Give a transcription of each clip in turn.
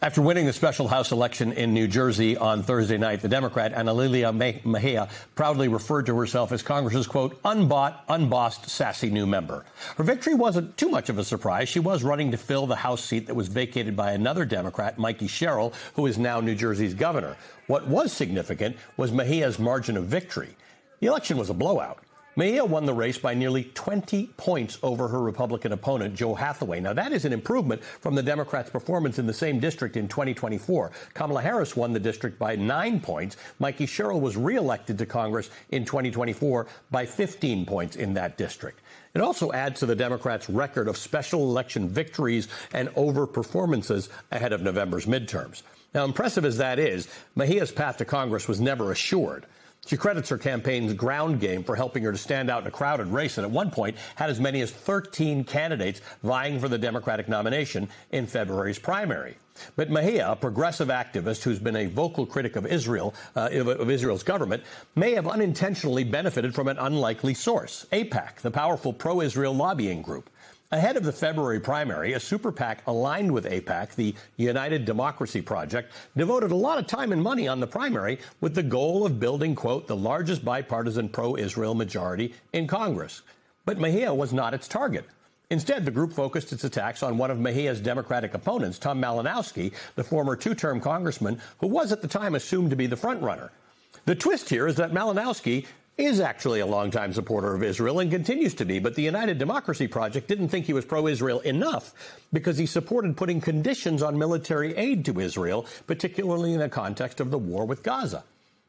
After winning the special House election in New Jersey on Thursday night, the Democrat Analilia Mejia proudly referred to herself as Congress's, quote, unbought, unbossed, sassy new member. Her victory wasn't too much of a surprise. She was running to fill the House seat that was vacated by another Democrat, Mikey Sherrill, who is now New Jersey's governor. What was significant was Mejia's margin of victory. The election was a blowout. Mejia won the race by nearly 20 points over her Republican opponent, Joe Hathaway. Now, that is an improvement from the Democrats' performance in the same district in 2024. Kamala Harris won the district by 9 points. Mikey Sherrill was reelected to Congress in 2024 by 15 points in that district. It also adds to the Democrats' record of special election victories and overperformances ahead of November's midterms. Now, impressive as that is, Mejia's path to Congress was never assured. She credits her campaign's ground game for helping her to stand out in a crowded race, and at one point had as many as 13 candidates vying for the Democratic nomination in February's primary. But Mejia, a progressive activist who's been a vocal critic of Israel, of Israel's government, may have unintentionally benefited from an unlikely source, AIPAC, the powerful pro-Israel lobbying group. Ahead of the February primary, a super PAC aligned with AIPAC, the United Democracy Project, devoted a lot of time and money on the primary with the goal of building, quote, the largest bipartisan pro-Israel majority in Congress. But Mejia was not its target. Instead, the group focused its attacks on one of Mejia's Democratic opponents, Tom Malinowski, the former two-term congressman who was at the time assumed to be the frontrunner. The twist here is that Malinowski is actually a longtime supporter of Israel and continues to be, but the United Democracy Project didn't think he was pro-Israel enough because he supported putting conditions on military aid to Israel, particularly in the context of the war with Gaza.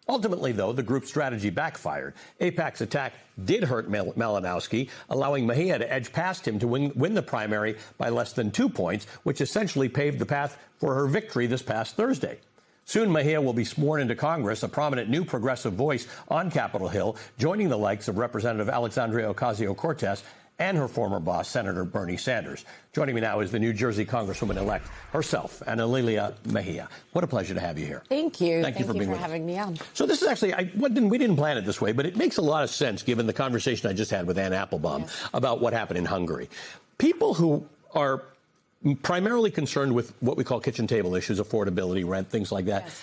Ultimately, though, the group's strategy backfired. AIPAC's attack did hurt Malinowski, allowing Mejia to edge past him to win the primary by less than 2 points, which essentially paved the path for her victory this past Thursday. Soon, Mejia will be sworn into Congress, a prominent new progressive voice on Capitol Hill, joining the likes of Representative Alexandria Ocasio-Cortez and her former boss, Senator Bernie Sanders. Joining me now is the New Jersey Congresswoman-elect herself, Analilia Mejia. What a pleasure to have you here. Thank you. Thank you for being with us. Having me on. So this is actually, we didn't plan it this way, but it makes a lot of sense given the conversation I just had with Anne Applebaum about what happened in Hungary. People who are primarily concerned with what we call kitchen table issues, affordability, rent, things like that. Yes.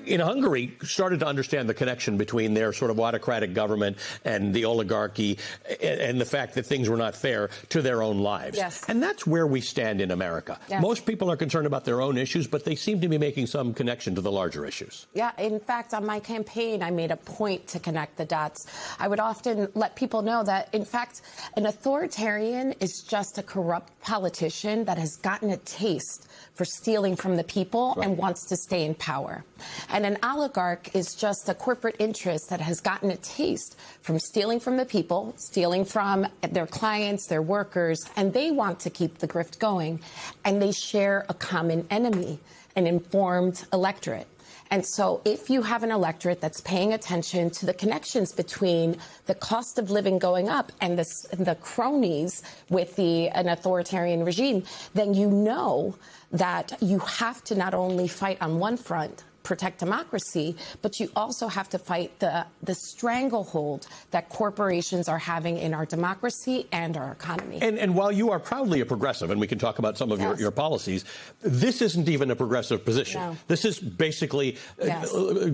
In Hungary, started to understand the connection between their sort of autocratic government and the oligarchy and the fact that things were not fair to their own lives. Yes. And that's where we stand in America. Yes. Most people are concerned about their own issues, but they seem to be making some connection to the larger issues. Yeah, in fact, on my campaign, I made a point to connect the dots. I would often let people know that, in fact, an authoritarian is just a corrupt politician that has gotten a taste for stealing from the people and wants to stay in power. And an oligarch is just a corporate interest that has gotten a taste from stealing from the people, stealing from their clients, their workers, and they want to keep the grift going. And they share a common enemy, an informed electorate. And so if you have an electorate that's paying attention to the connections between the cost of living going up and the cronies with an authoritarian regime, then you know that you have to not only fight on one front, protect democracy, but you also have to fight the stranglehold that corporations are having in our democracy and our economy. And while you are proudly a progressive, and we can talk about some of your policies, this isn't even a progressive position. No. This is basically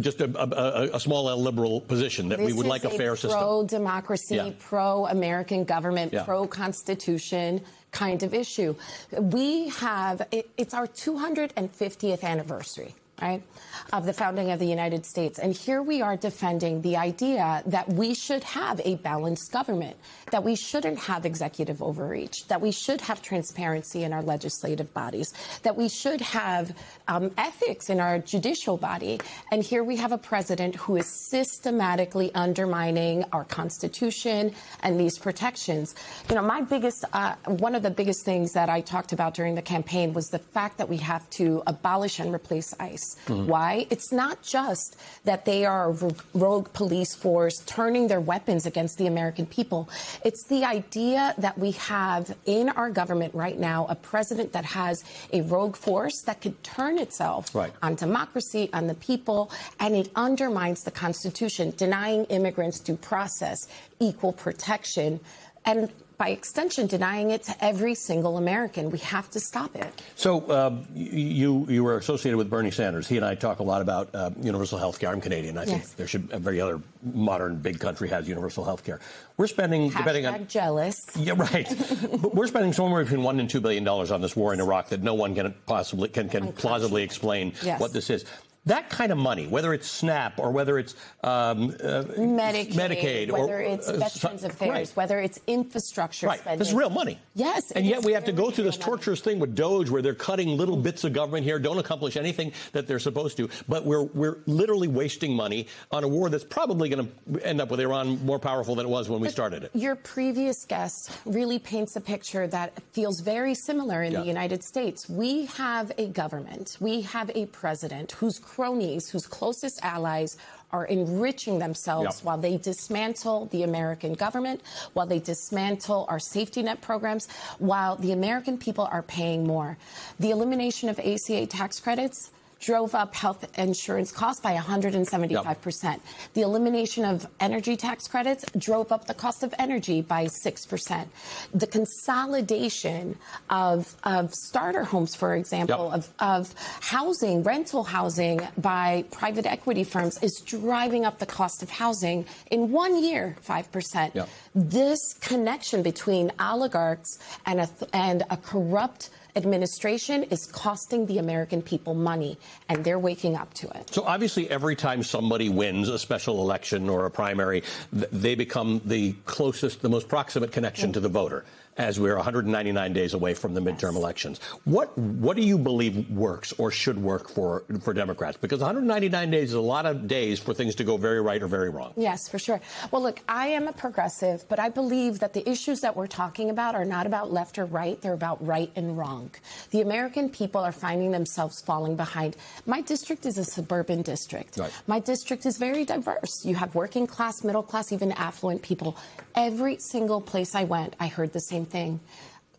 just a small L liberal position that we would like a fair system. Pro-democracy, pro-American government, pro-constitution kind of issue. We have, it's our 250th anniversary, right, of the founding of the United States. And here we are defending the idea that we should have a balanced government, that we shouldn't have executive overreach, that we should have transparency in our legislative bodies, that we should have ethics in our judicial body. And here we have a president who is systematically undermining our Constitution and these protections. You know, my biggest, one of the biggest things that I talked about during the campaign was the fact that we have to abolish and replace ICE. Why? It's not just that they are a rogue police force turning their weapons against the American people. It's the idea that we have in our government right now a president that has a rogue force that could turn itself on democracy, on the people, and it undermines the Constitution, denying immigrants due process, equal protection. And by extension, denying it to every single American. We have to stop it. So you were associated with Bernie Sanders. He and I talk a lot about universal health care. I'm Canadian. I think there should every other modern big country has universal health care. We're spending, depending on jealous. Yeah, right. But we're spending somewhere between $1 and $2 billion on this war in Iraq that no one can possibly plausibly explain what this is. That kind of money, whether it's SNAP or whether it's Medicaid, whether it's Veterans Affairs, whether it's infrastructure spending. This is real money. Yes. And yet we have to go through this torturous thing with DOGE where they're cutting little bits of government here, don't accomplish anything that they're supposed to. But we're literally wasting money on a war that's probably going to end up with Iran more powerful than it was when we started it. Your previous guest really paints a picture that feels very similar in the United States. We have a government, we have a president whose cronies, whose closest allies are enriching themselves while they dismantle the American government, while they dismantle our safety net programs, while the American people are paying more. The elimination of ACA tax credits drove up health insurance costs by 175%. The elimination of energy tax credits drove up the cost of energy by 6%. The consolidation of starter homes, for example, of housing, rental housing by private equity firms is driving up the cost of housing in 1 year, 5%. This connection between oligarchs and a corrupt administration is costing the American people money, and they're waking up to it. So obviously every time somebody wins a special election or a primary, they become the closest, the most proximate connection to the voter, as we're 199 days away from the midterm elections. What do you believe works or should work for Democrats? Because 199 days is a lot of days for things to go very right or very wrong. Yes, for sure. Well, look, I am a progressive, but I believe that the issues that we're talking about are not about left or right. They're about right and wrong. The American people are finding themselves falling behind. My district is a suburban district. My district is very diverse. You have working class, middle class, even affluent people. Every single place I went, I heard the same thing.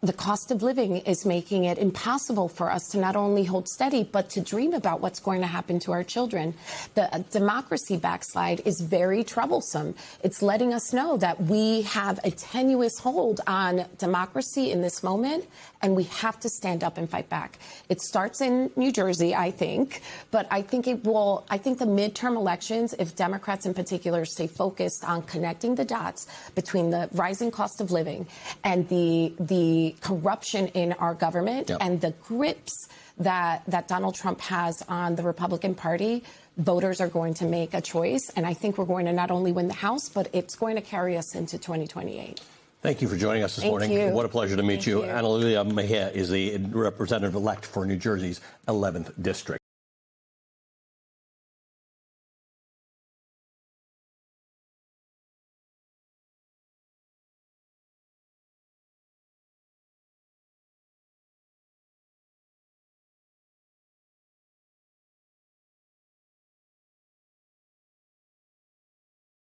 The cost of living is making it impossible for us to not only hold steady, but to dream about what's going to happen to our children. The democracy backslide is very troublesome. It's letting us know that we have a tenuous hold on democracy in this moment, and we have to stand up and fight back. It starts in New Jersey, I think, but I think it will. I think the midterm elections, if Democrats in particular stay focused on connecting the dots between the rising cost of living and the corruption in our government and the grips that Donald Trump has on the Republican Party, voters are going to make a choice. And I think we're going to not only win the House, but it's going to carry us into 2028. Thank you for joining us this morning. What a pleasure to meet you. Anna Lilia Mejia is the representative-elect for New Jersey's 11th district.